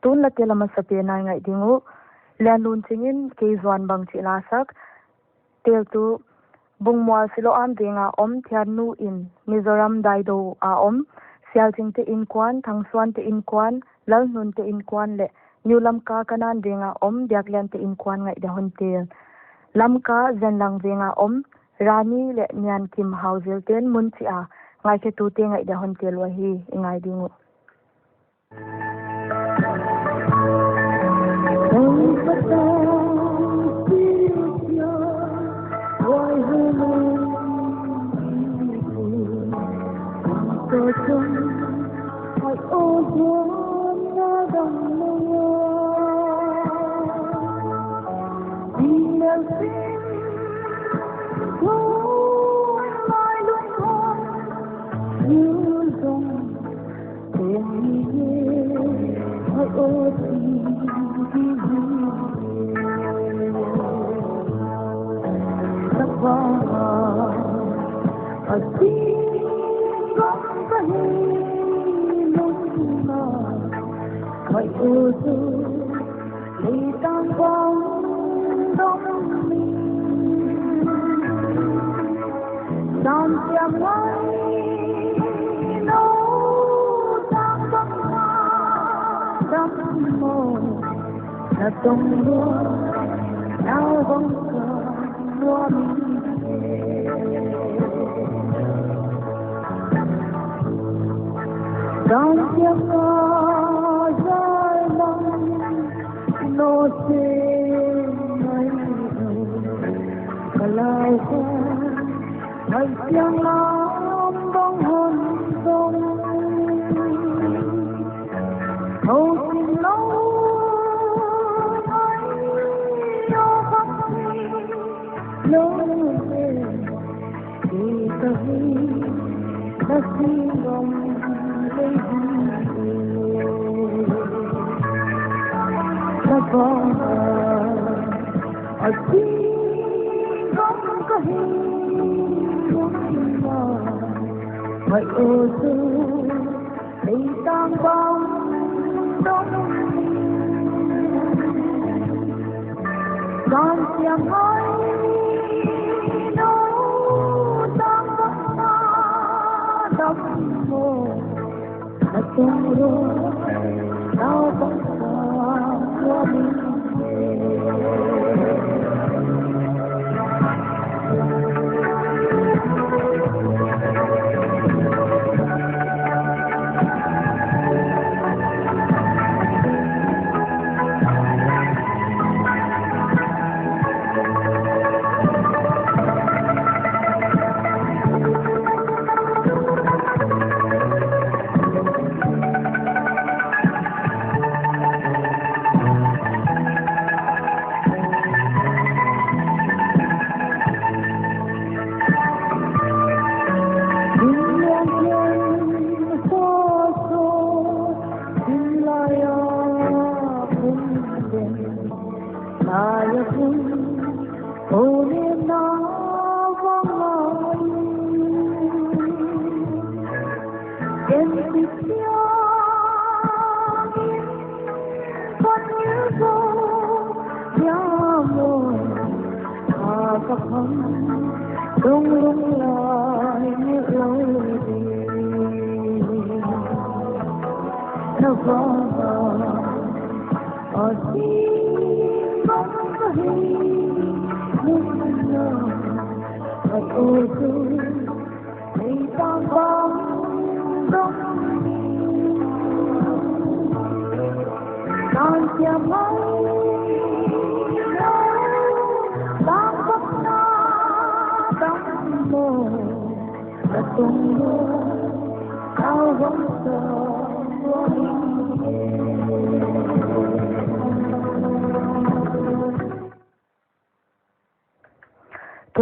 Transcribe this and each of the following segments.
tun la tela masape na ngai dingu lanun chingin ke ZUANBANG chi la sak tel tu bungmwal silo am dinga om thianu in Mizoram daido a om sial ching te in kwan thangsuan te in kwan lal nun te in kwan le nyulam ka kanan dinga om diaklan te in kwan ngai da hon tel lamka zenlang dinga om rani le nyan kim hauzel ten mun chi a ngai ke tu te ngai da hon tel wa hi ingai dingu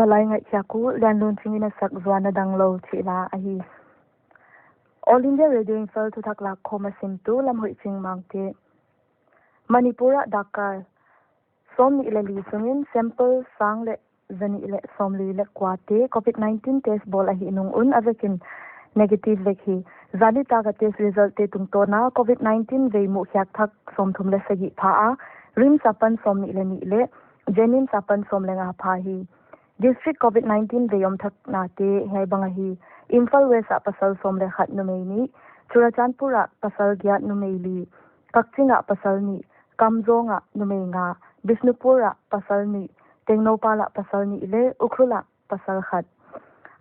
Lai ngai chaku dan lun chingina sak zuana DANGLOU chi la ahi All India Radio Imphal tu thak LAKKHAWM simtu lam hoi ching mangte Manipura Dakar som ni lali sungin sample sang le zani le somli le kwate COVID-19 test bol a hi nung un avekin negative vekhi zani ta ga test result te tungtona COVID-19 ve mu khyak thak somthum le sagi pha a rim sapan somni le ni le jenin sapan somle nga pha hi district COVID-19 ve yom thak na te hai banga hi Imphal West a pasal somle khat numei ni Churachandpura pasal gyat numei li Kakchinga pasal ni Kamzonga numei nga Bisnupura pasal ni Tengnopala pasal ni le Ukhrula pasal khat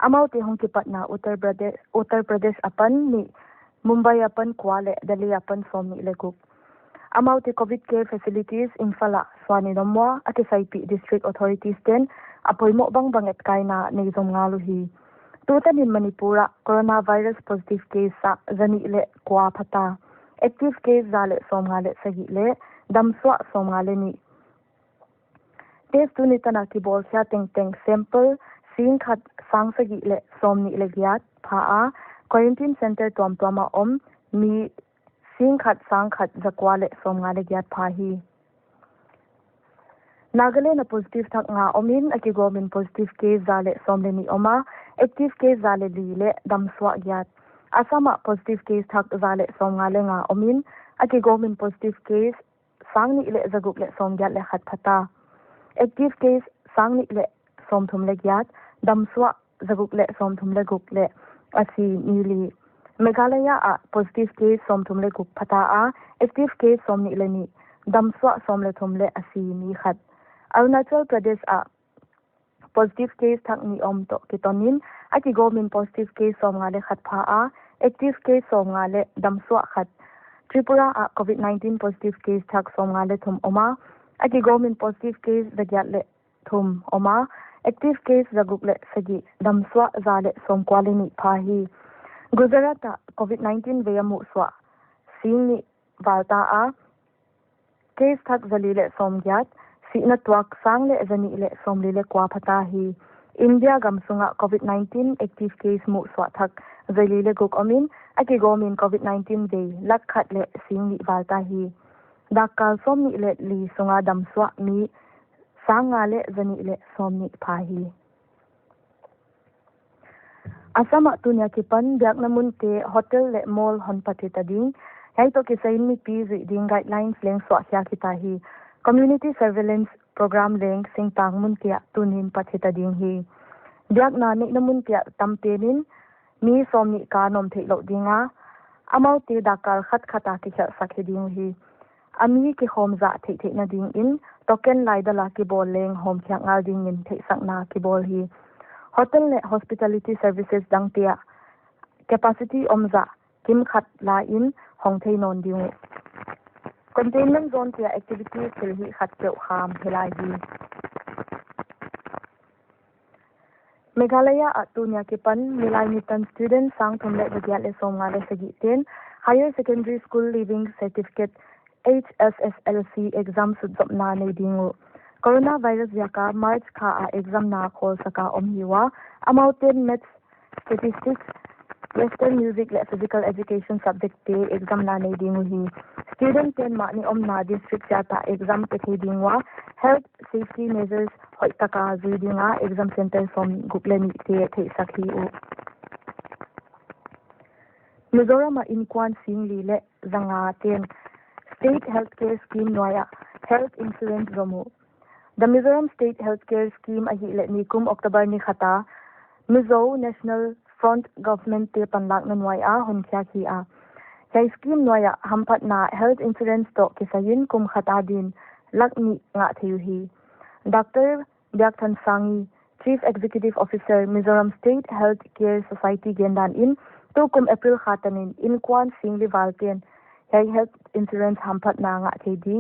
Amauti Hongkipatna Uttar Pradesh apan ni Mumbai apan KUAL Delhi apan somni le guk Amauti COVID care facilities Imphal swani nomwa ati saipi district authorities ten apoimo banget kaina neizom ngalu hi Tutan in Manipura coronavirus positive case sa zani le kwa phata active case zale somngale sagi le damswa somngale ni test tu nitana ki bol sha teng sample sing khat sang sagi le somni le gyat pha a quarantine center tomtoma mi sing khat sang khat zakwa le somngale gyat pha hi Nagaland positive thak nga omin aki gomin positive case zale somle ni oma active case zale li le damswa gyat Asama positive case thak zale somngale nga omin aki gomin positive case sangni le zaguk le somgyat le khat phata active case sangni le somthum le gyat damswa zaguk le somthum le guk le asi nili Meghalaya a positive case somthum le guk phata a active case somni le ni damswa somle thum le asi ni khat Arunachal Pradesh a positive case thak ni to kitonin aki gomin positive case somngale khat pha a active case somngale damswa khat Tripura a COVID-19 positive case thak somngale thum oma aki gomin positive case dagyat le thum oma active case zaguk le sagi damswa zale somkwale ni pha hi Gujarat a COVID-19 veyamu swa singni walta a case thak zali le somgyat si na twak sang le zani le somli le kwa phata hi India gamsunga COVID-19 active case mu swa thak zali le guk omin aki gomin COVID-19 day lakkhat le singni walta hi dakal somni le li sunga damswa mi sanga le zani le somni pha hi Asama tunya kipan biak namun te hotel le mall hon patita ding hai to kisain mi pi zi ding guidelines leng swa kya kita hi Community Surveillance Program leng sing tangmun kia tunin pathita ding hi biak na ne namun kia tampenin mi somni ka nom thei lo dinga amau te dakal khat khata ki kha sakhe ding hi ami ki hom za thei na ding in token laidala ki bol leng hom kya ngal ding in thei sakna ki bol hi hotel le hospitality services dang tia capacity omza kim khat la in hong thei non ding Containment zone tia activities hilhi khat keu kham hilai hi Meghalaya atunya kipan milai mitan student sang thumle bagyal le somnga le sagi ten higher secondary school leaving certificate HSSLC exam sudzopna ne dingu coronavirus yaka march kha a exam na khol saka omhiwa amounted maths statistics Western music le physical education subject te exam na ne dingu hi student ten ma ni omna district chata exam te thi dingwa health safety measures hoi taka zui dinga exam center from gukleni te thei sakhi u Mizoram in kwan sing li le zanga ten state healthcare scheme noya health insurance zomu The Mizoram State Healthcare Scheme ahi le nikum October ni khata Mizo National Front Government te panlak nanwai a hunkya ki a Kai scheme noya hampat na health insurance to kisayin kum khata din lakni nga thiu hi Dr. Byaktan Sangi Chief Executive Officer Mizoram State Health Care Society gendan in to kum April khatanin in kwan singli walten kai health insurance hampat na nga thedi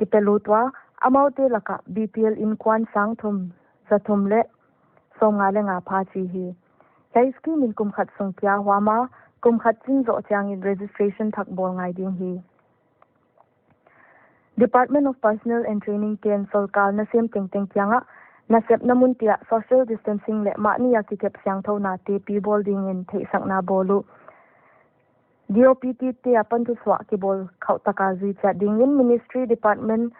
kipelutwa Amaute laka BPL in kwan sang thum zathum le songa le nga pha chi hi kai scheme in kum khat song kya hwama kum khat chin zo chang in registration thak bol ngai ding hi Department of Personnel and Training ken solkal na sem teng kyanga na sep namun tia social distancing le ma ni ya ki kep syang tho na te pi bol ding in thei sak na bolu DOPT te apan tu swa ki bol khau taka zui cha ding in Ministry Department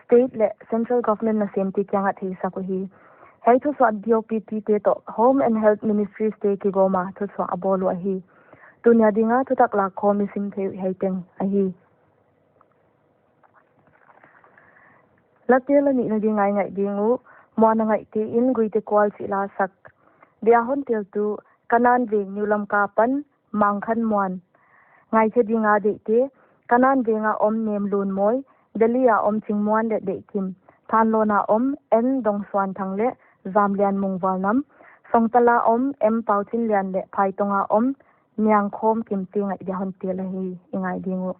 state le central government na sem ti kyanga thi sakuhi hei thu swa DOPT te to home and health ministry te ki goma thu swa abolu ahi tunya dinga thu tak LAKKHAWM sim the hei teng ahi latel ni na dingai ngai dingu mona ngai te in gui te KUAL chi la sak dia hon tel tu kanan ve niulam ka pan mangkhan muan ngai che dinga de te kanan ve nga om nem lun moi delia om chingmuan le de kim thanlona om en dong swan thangle zamlian mungwal nam songtala om Imphal chin lian le phaitonga om nyang khom kim ti ngai dia hon tel hi ingai dingu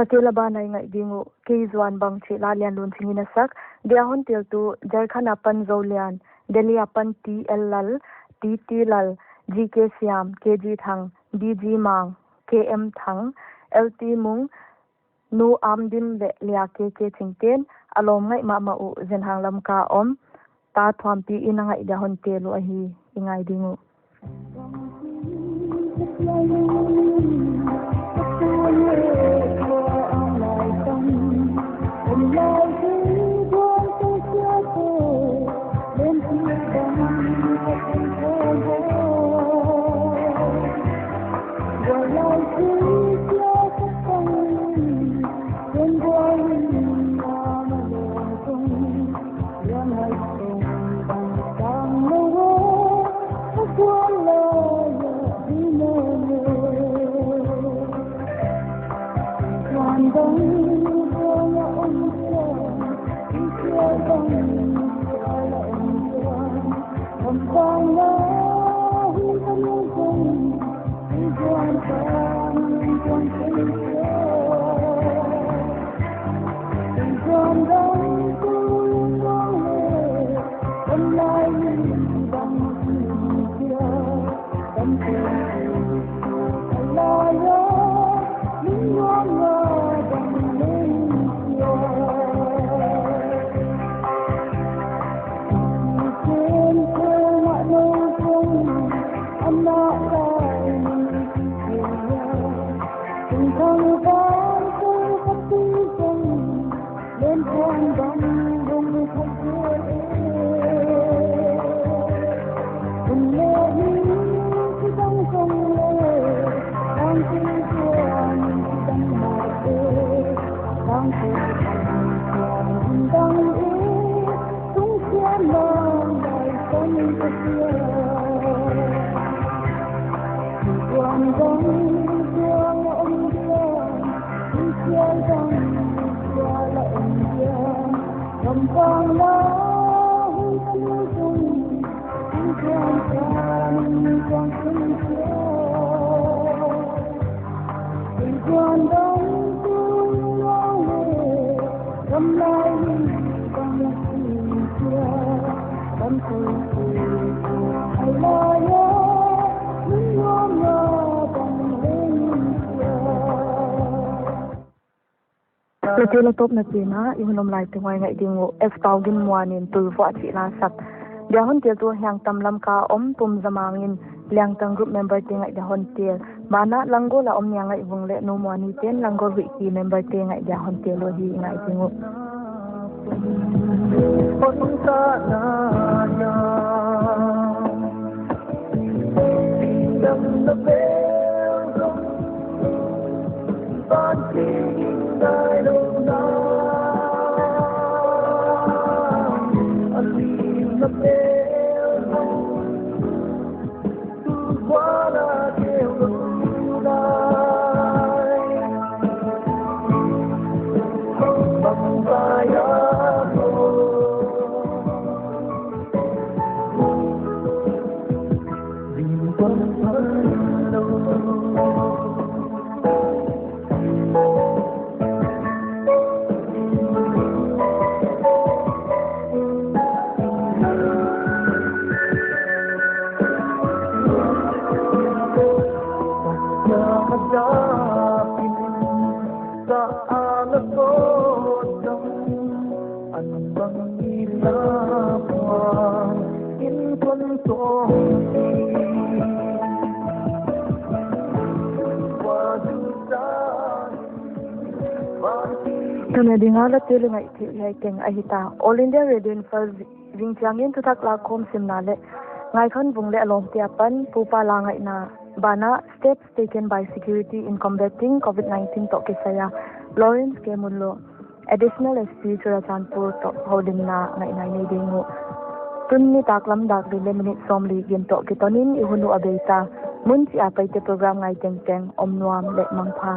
Lakela banai ngai dingu ke ZUANBANG che la lian lun singina sak dia hon tel tu Jarkhana pan zolian Delhi apan TEEL lal TT lal GK siam KG thang DG mang KM thang LT mung nu amdim le lia KK chingten alom ngai ma u zen hang lam ka om ta thwam pi ina ngai dia hon telu ahi ingai dingu Tila top na tina ihunom lai tengwai ngai dingu Imphal gin muanin tulwa chi la sak dahon tel tu hyang tamlam ka om tum zamangin liang tang group member te ngai dahon tel mana langgo la om nya ngai bung le no muani ten langgo wi ki member te ngai dahon tel lo hi ngai dingu Tuna dingala tele ngai thilai teng ahita All India Radio Imphal Wingchangin tu thak LAKKHAWM simnale ngai khan bungle alom te apan pupa la ngai na bana steps taken by security in combating COVID-19 to kesaya Lawrence Kemullo additional SP Surachanpur to holding na ngai nai dingu tunni taklam dak le minute somli gin to kitonin ihunu abeita mun chi apai te program ngai teng teng omnuam le mangpha